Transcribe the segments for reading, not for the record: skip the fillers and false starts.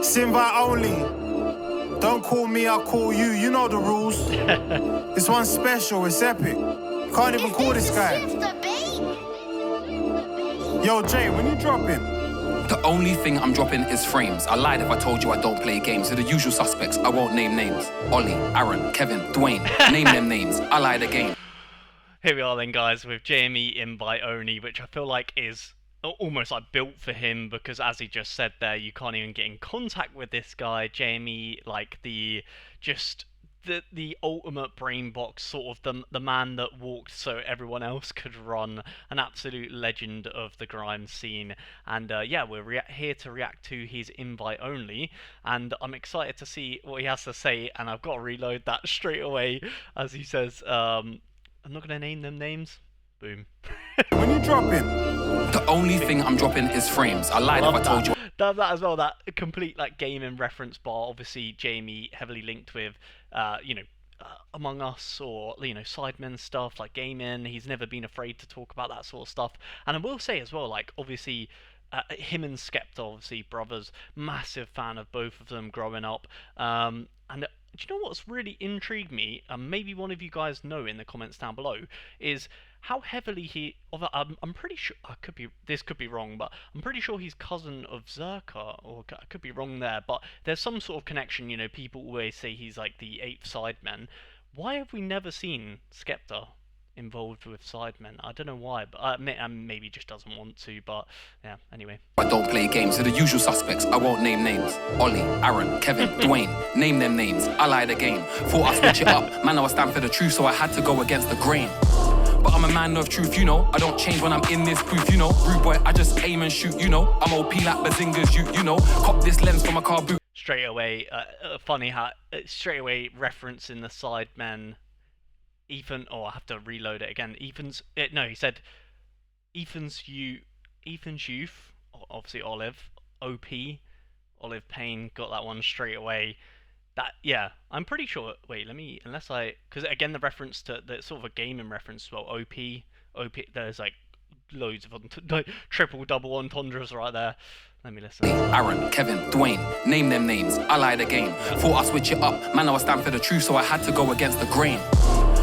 It's invite only. Don't call me, I'll call you. You know the rules. This one's special, it's epic. You can't even call this guy. Yo, Jay, when you dropping? The only thing I'm dropping is frames. I lied if I told you I don't play games. They're the usual suspects, I won't name names. Ollie, Aaron, Kevin, Dwayne, name them names. I lied again. Here we are then, guys, with JME invite only, which I feel like is almost like built for him, because as he just said there, you can't even get in contact with this guy. JME, like the ultimate brain box, sort of the man that walked so everyone else could run, an absolute legend of the grime scene. And yeah, we're here to react to his invite only, and I'm excited to see what he has to say. And I've got to reload that straight away as he says, I'm not gonna name them names. Boom. When you dropping? The only thing I'm dropping is frames. I lied if I told you. That as well, that complete like gaming reference bar. Obviously, JME heavily linked with, Among Us, or Sidemen stuff like gaming. He's never been afraid to talk about that sort of stuff. And I will say as well, like obviously, him and Skepta, obviously brothers, massive fan of both of them growing up. And do you know what's really intrigued me, and maybe one of you guys know in the comments down below, is how heavily I'm pretty sure, this could be wrong, but I'm pretty sure he's cousin of Zerka, or I could be wrong there, but there's some sort of connection. People always say he's like the 8th Sideman. Why have we never seen Skepta involved with Sidemen? I don't know why, but maybe just doesn't want to, but yeah, anyway. I don't play games. They're the usual suspects, I won't name names. Ollie, Aaron, Kevin, Dwayne, name them names. I lied again. Thought I'd switch it up. Man, I was stand for the truth, so I had to go against the grain. But I'm a man of truth, I don't change when I'm in this booth, Rude boy, I just aim and shoot, I'm OP like Bazingas, Cop this lens from a car boot. Straight away, funny how, straight away referencing the Sidemen. Ethan, I have to reload it again. No, he said Ethan's youth, obviously Olive, OP, Olive Payne, got that one straight away. That, yeah, I'm pretty sure, wait, because again, the reference to, the sort of a gaming reference as well, OP, there's like loads of like, triple, double entendres right there. Let me listen. Aaron, Kevin, Dwayne, name them names. I lied again. Thought I'd switch it up. Man, I was stand for the truth, so I had to go against the grain.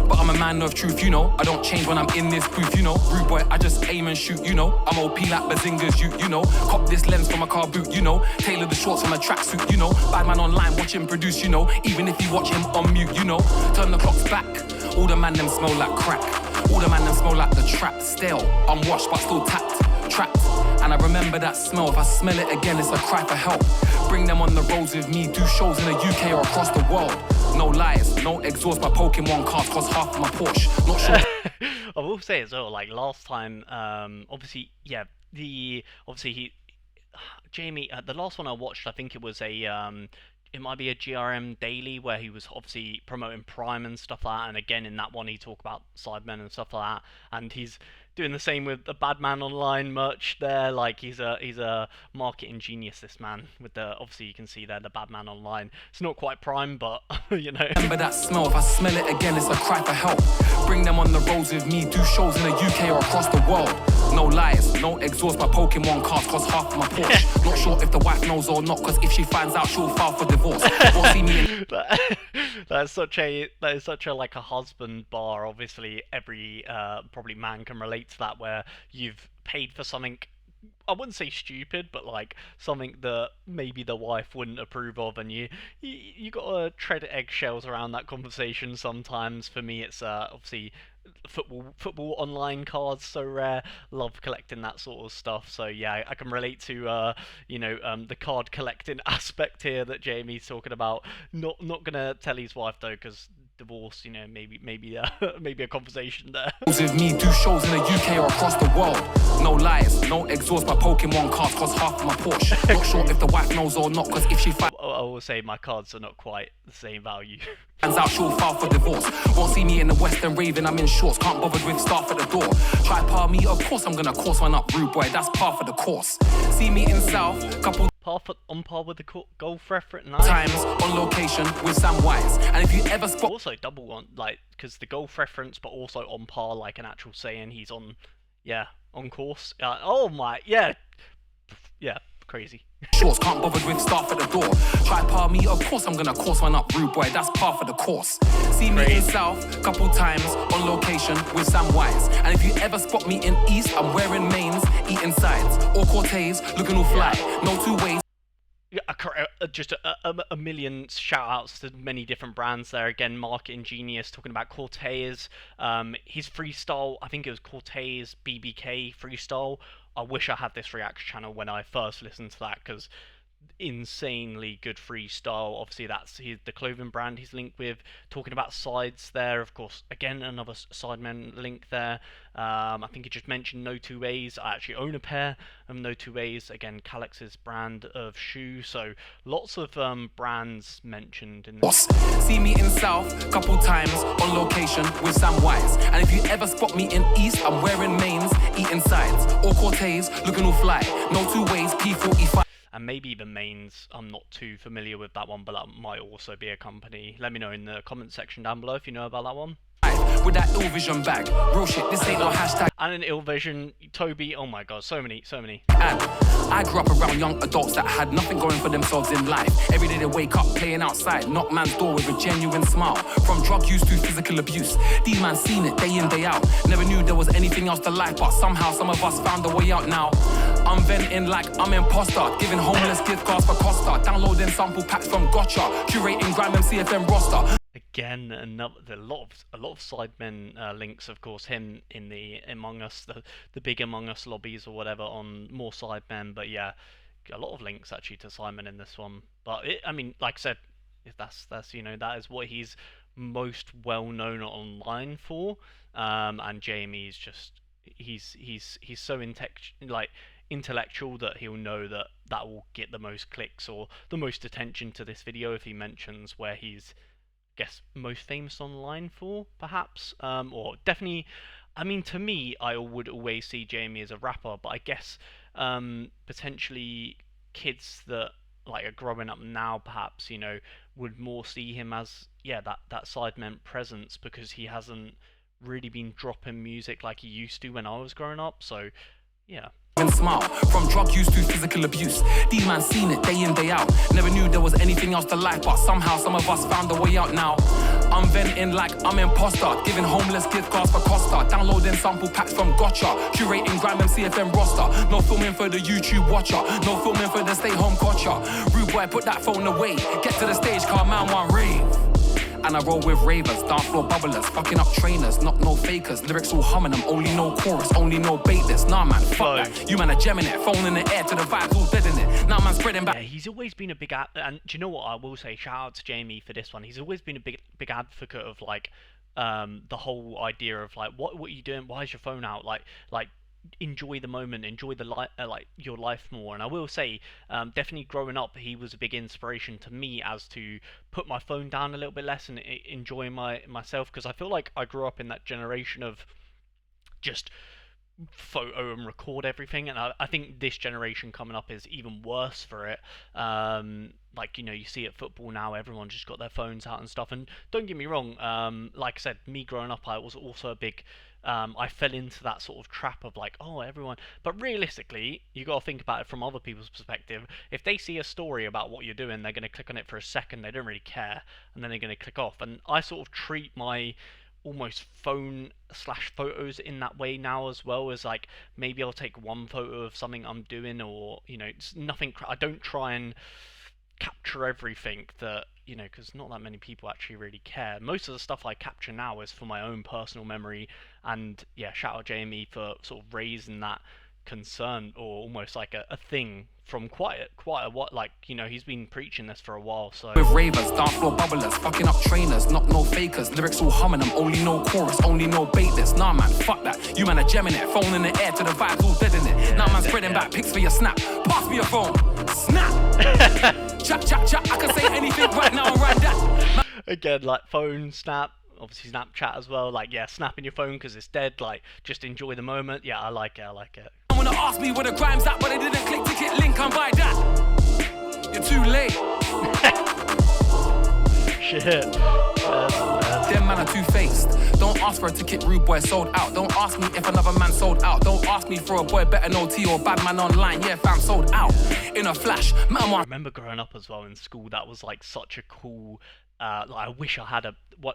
But I'm a man of truth, I don't change when I'm in this booth, Rude boy, I just aim and shoot, I'm OP like Bazingas, Cop this lens from a car boot, Tailor the shorts from a tracksuit, Bad man online, watch him produce, Even if you watch him on mute, Turn the clocks back. All the man them smell like crack. All the man them smell like the trap. Stale, unwashed but still trapped. And I remember that smell. If I smell it again, it's a cry for help. Bring them on the roads with me. Do shows in the UK or across the world. No lies, no exhaust by Pokemon cards. Cost half of my Porsche. Not sure. I will say as well, like last time, obviously, yeah, Jamie, the last one I watched, I think it was it might be a GRM daily where he was obviously promoting Prime and stuff like that, and again in that one he talked about Sidemen and stuff like that, and he's doing the same with the Bad Man Online merch there. Like he's a marketing genius, this man, with the, obviously you can see there the Bad Man Online. It's not quite Prime, but Remember that smell, if I smell it again it's a cry for help. Bring them on the roads with me, do shows in the UK or across the world. No lies, no exhaust by Pokemon cards, cost half of my Porsche. Not sure if the wife knows or not, cause if she finds out she'll file for divorce. See me in that is such a like a husband bar. Obviously every probably man can relate to that, where you've paid for something, I wouldn't say stupid, but like something that maybe the wife wouldn't approve of, and you gotta tread eggshells around that conversation sometimes. For me, it's obviously football online cards, so rare. Love collecting that sort of stuff. So yeah, I can relate to the card collecting aspect here that Jamie's talking about. Not gonna tell his wife though, because divorce, maybe a conversation there. With me, do shows in the UK or across the world. No lies, no exhaust by Pokemon cards, cost half of my Porsche. Not sure if the wife knows or not, cause if she finds I will say my cards are not quite the same value. out, she'll file for divorce. Won't see me in the West End raving, I'm in shorts. Can't bother with staff at the door. Try par me, of course I'm gonna course one up, rude boy, that's par for the course. See me in South, couple on par with the golf reference. Times on location with Sam Wise. And if you ever spot also double on, like, because the golf reference, but also on par, like an actual saying, he's on, yeah, on course. Oh my, yeah, crazy. Shorts, can't bother with staff at the door. Try par me, of course I'm gonna course one up, rude boy, that's par for the course. See me in South, couple times, on location with Sam Wise. And if you ever spot me in East, I'm wearing mains, eating sides. Or Cortez, looking all fly, no two ways. Just a million shout-outs to many different brands there. Again, marketing genius, talking about Cortez. His freestyle, I think it was Cortez BBK freestyle. I wish I had this reaction channel when I first listened to that, because insanely good freestyle. Obviously that's the clothing brand he's linked with. Talking about sides there, of course, again another sideman link there. I think he just mentioned No Two Ways. I actually own a pair of No Two Ways, again Calex's brand of shoe. So lots of brands mentioned in this. See me in South couple times on location with Sam Wise. And if you ever spot me in East, I'm wearing mains, eating sides. Or Cortez, looking all fly, No Two Ways, P45. And maybe the mains, I'm not too familiar with that one, but that might also be a company. Let me know in the comment section down below if you know about that one. With that ill vision bag, real shit, this ain't no hashtag. And an ill vision, Toby, oh my god, so many. And I grew up around young adults that had nothing going for themselves in life. Every day they wake up playing outside, knock man's door with a genuine smile. From drug use to physical abuse, these man seen it day in, day out. Never knew there was anything else to life, but somehow some of us found a way out now. I'm venting like I'm imposter, giving homeless gift cards for Costa, downloading sample packs from Gotcha, curating grime and CFM roster. Again, a lot of sidemen links, of course, him in the Among Us, the big Among Us lobbies or whatever on more sidemen. But yeah, a lot of links actually to Simon in this one. But I mean, like I said, that's that is what he's most well known online for. And JME is just he's so intellectual that he'll know that will get the most clicks or the most attention to this video if he mentions where he's, guess, most famous online for, perhaps, or definitely. I mean, to me, I would always see JME as a rapper, but I guess potentially kids that are growing up now, perhaps, would more see him as that sideman presence, because he hasn't really been dropping music like he used to when I was growing up. So yeah. And smile, from drug use to physical abuse, these man seen it day in, day out. Never knew there was anything else to life, but somehow some of us found a way out now. I'm venting like I'm imposter, giving homeless gift cards for Costa, downloading sample packs from Gotcha, curating grime and CFM roster. No filming for the YouTube watcher, no filming for the stay home gotcha. Rude boy, put that phone away, get to the stage, car man one rave. And I roll with ravers, dance floor bubblers, fucking up trainers, not no fakers. Lyrics all humming, I'm only no chorus, only no baitless. Nah man, fuck that. You man are gemming it, phone in the air to the vibes all dead in it. Now man spreading back. Yeah, he's always been a big and do you know what I will say? Shout out to JME for this one. He's always been a big advocate of the whole idea of what are you doing? Why is your phone out? Enjoy the moment, enjoy the your life more. And I will say, definitely growing up, he was a big inspiration to me as to put my phone down a little bit less and enjoy myself, because I feel like I grew up in that generation of just photo and record everything, and I think this generation coming up is even worse for it. You see at football now, everyone just got their phones out and stuff. And don't get me wrong, like I said, me growing up, I was also a big I fell into that sort of trap of everyone. But realistically, you got to think about it from other people's perspective. If they see a story about what you're doing, they're going to click on it for a second, they don't really care, and then they're going to click off. And I sort of treat my almost phone/photos in that way now, as well as maybe I'll take one photo of something I'm doing, or it's nothing. I don't try and capture everything that because not that many people actually really care. Most of the stuff I capture now is for my own personal memory. And yeah, shout out JME for sort of raising that concern, or almost like a thing from quite a what he's been preaching this for a while. So with ravers, dance floor bubblers, fucking up trainers, not no fakers. Lyrics all humming, I'm only no chorus, only no baitless. Nah man, fuck that. You man are gemming it, phone in the air to the vibes all dead in it. Yeah, now man spreading back pics for your snap. Pass me your phone, snap. Chat, I can say anything right now and right that. Again, phone, snap, obviously Snapchat as well. Snapping your phone because it's dead. Just enjoy the moment. Yeah, I like it. I wanna ask me where the grime's at, but I didn't click ticket link and buy that. You're too late. Shit. Them man are two-faced. Don't ask for a ticket, rude boy sold out. Don't ask me if another man sold out. Don't ask me for a boy better no tea or bad man online. Yeah, fam, sold out in a flash. Man, I remember growing up as well in school. That was like such a cool. Like I wish I had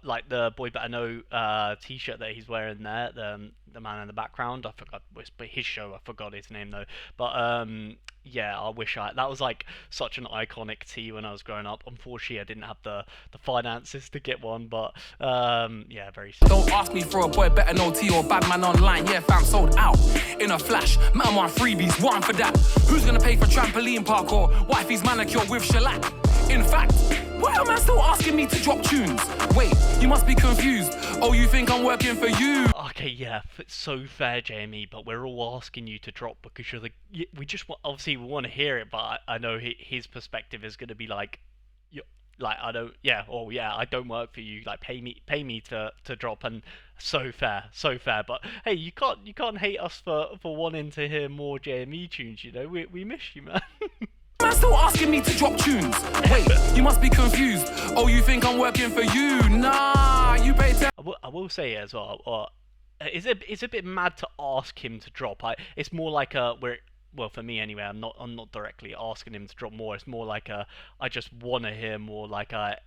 like the Boy Better Know T-shirt that he's wearing there. The man in the background. I forgot his show. I forgot his name though. But yeah, I wish that was like such an iconic tee when I was growing up. Unfortunately, I didn't have the finances to get one. But yeah, very sick. Don't ask me for a boy better no tea or bad man online. Yeah, fam, sold out in a flash. Man, want freebies, one for that. Who's gonna pay for trampoline park or wifey's manicure with shellac? In fact, why am I still asking me to drop tunes? Wait, you must be confused. Oh, you think I'm working for you? Okay, yeah, it's so fair, JME, but we're all asking you to drop because you're we just want, obviously we want to hear it, but I know his perspective is going to be like, I don't, yeah, oh yeah, I don't work for you. Like, pay me to drop, and so fair. But hey, you can't hate us for wanting to hear more JME tunes. You know, we miss you, man. Man still asking me to drop tunes. Wait, you must be confused. Oh, you think I'm working for you? Nah, you pay 10. I will say as well. It's a bit mad to ask him to drop. It's more like well, for me anyway. I'm not directly asking him to drop more. It's more like I just want to hear more. Like I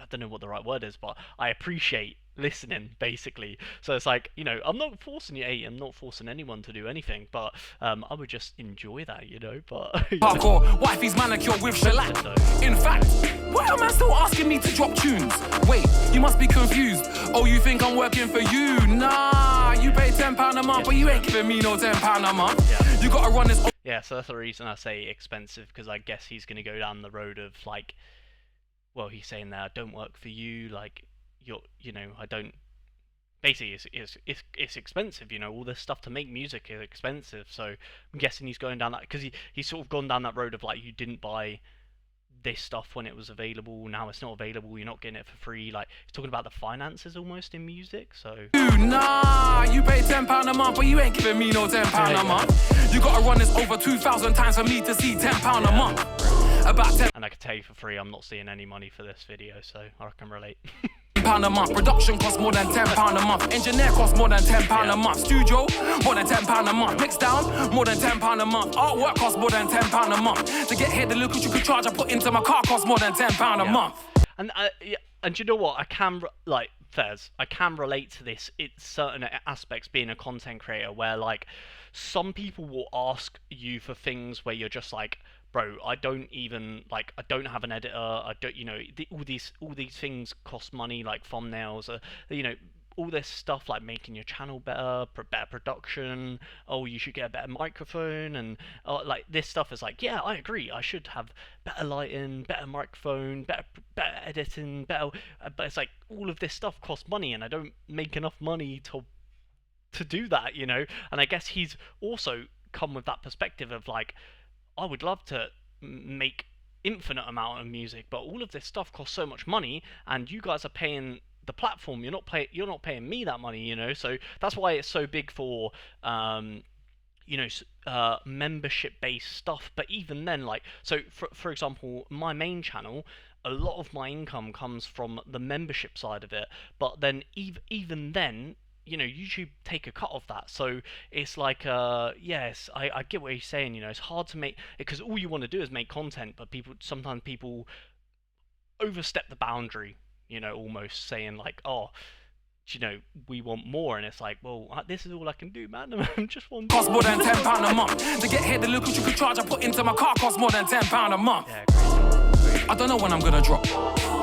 don't know what the right word is, but I appreciate listening, basically. So it's like, you know, I'm not forcing you, I'm not forcing anyone to do anything, but I would just enjoy that, you know. But hardcore wifey's manicure with shellac. In fact, why am I still asking me to drop tunes? Wait, you must be confused. Oh, you think I'm working for you? Nah, you pay £10 a month, but you ain't giving me no £10 a month. Yeah. You gotta run this. Yeah, so that's the reason I say expensive, because I guess he's gonna go down the road of like, well, he's saying that I don't work for you, like you know, I don't. Basically, it's expensive, you know. All this stuff to make music is expensive. So I'm guessing he's going down that, because he's sort of gone down that road of like, you didn't buy this stuff when it was available. Now it's not available. You're not getting it for free. Like, he's talking about the finances almost in music. So nah, you pay £10 a month, but you ain't giving me no £10 a month. You gotta run this over 2,000 times for me to see £10 a month. About 10. And I can tell you for free, I'm not seeing any money for this video, so I can relate. £10 a month. Production costs more than £10 a month. Engineer costs more than £10 a month. Studio, more than £10 a month. Mix down, more than £10 a month. Artwork costs more than £10 a month. To get here, the look you could charge I put into my car costs more than £10 a month. And and you know what? I can relate to this. It's certain aspects being a content creator where like some people will ask you for things where you're just like, bro, I don't have an editor. I don't, you know, all these things cost money, like thumbnails, you know, all this stuff like making your channel better production. Oh, you should get a better microphone, and like this stuff is like, yeah, I agree. I should have better lighting, better microphone, better editing, better. But it's like all of this stuff costs money, and I don't make enough money to do that, you know. And I guess he's also come with that perspective of like, I would love to make infinite amount of music, but all of this stuff costs so much money, and you guys are paying the platform. You're not paying me that money, you know. So that's why it's so big for you know, membership-based stuff. But even then, like, so for example, my main channel, a lot of my income comes from the membership side of it. But then even then, you know, YouTube take a cut of that. So it's like, yes, I get what he's saying, you know. It's hard to make, because all you want to do is make content, but sometimes people overstep the boundary, you know, almost saying like, oh, you know, we want more, and it's like, well, this is all I can do, man. I'm just one. Costs more than £10 a month. To get here, the look you could charge I put into my car costs more than £10 a month. Yeah, crazy. I don't know when I'm gonna drop.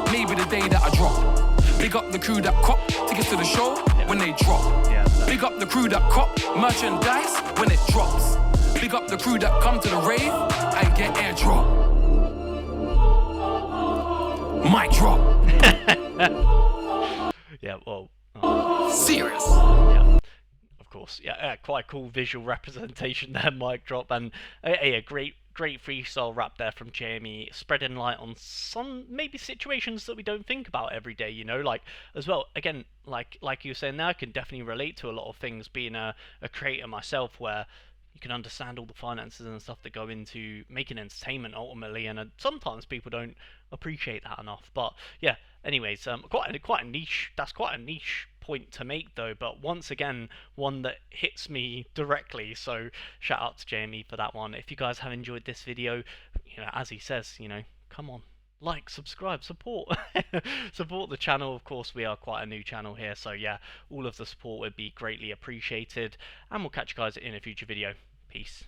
Maybe the day that I drop. Big up the crew that cop tickets to the show when they drop. Yeah, Big up the crew that cop merchandise when it drops. Big up the crew that come to the rave and get airdrop. Mic drop. Yeah, well. Serious. Yeah, of course. Yeah, quite a cool visual representation there, mic drop, and a great freestyle rap there from JME, spreading light on some maybe situations that we don't think about every day, you know, like as well. Again, like you were saying there, I can definitely relate to a lot of things being a creator myself, where you can understand all the finances and stuff that go into making entertainment ultimately, and sometimes people don't appreciate that enough. But yeah, anyways, quite a niche. That's quite a niche point to make though, but once again, one that hits me directly. So shout out to JME for that one. If you guys have enjoyed this video, as he says, come on, like, subscribe, support support the channel. Of course, we are quite a new channel here, so yeah, all of the support would be greatly appreciated, and we'll catch you guys in a future video. Peace.